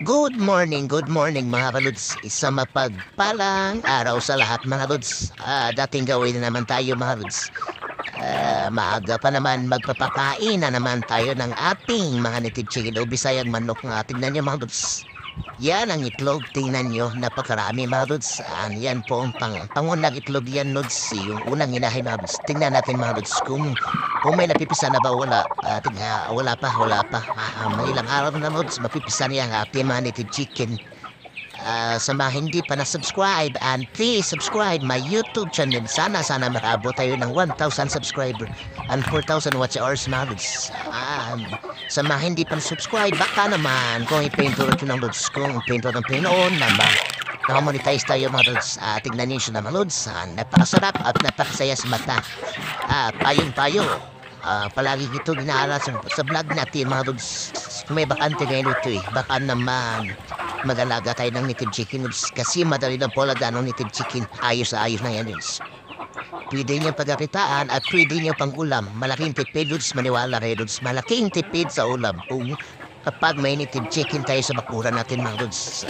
Good morning mga kaluds. Isang mapagpalang araw sa lahat mga kaluds. Dating gawin na naman tayo mga kaluds. Maaga pa naman magpapakain na naman tayo ng ating mga native chicken o bisayang manok nga. Tingnan nyo mga kaluds. Yan ang itlog, tingnan nyo, napakarami mga lods. Yan po ang pangunang itlog yan lods. Yung unang inahin mga lods. Tingnan natin mga lods kung may napipisa na ba wala. Wala pa. May ilang araw na lods, mapipisa niya ang ating mga native chicken. Sa mga hindi pa na-subscribe, and please subscribe my YouTube channel. Sana marabo tayo ng 1,000 subscriber and 4,000 watch hours mga lods. Sa mga hindi pa na-subscribe, baka naman kung ipinturot yun ng lods, kung ipinturot ng Pinoon naman, nakamonetize tayo mga lods. Tignan niyo siya naman lods. Napakasarap at napakasaya sa mata. Payong-payo. Palagi ito ginaaral sa vlog natin mga lods. Kung may bakante ngayon ito baka naman mag-alaga tayo ng native chicken lods. Kasi madali lang po alaga ng native chicken. Ayos na yan lods. Pwede niyo pagkakitaan at pwede niyo pang ulam. Malaking tipid lods, maniwala kayo lods. Malaking tipid sa ulam. Kapag may native chicken tayo sa bakuran natin mga lods.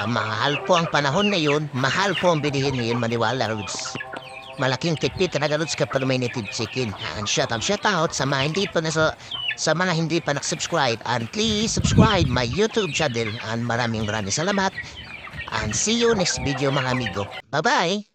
Mahal po ang panahon na yun. Mahal po ang bilihin ngayon, maniwala lods. Malaking tipid talaga lods kapag may native chicken. Shout out sa mga hindi pa sa mga hindi pa nak-subscribe, and please subscribe my YouTube channel, and maraming salamat, and see you next video mga amigo. Bye bye.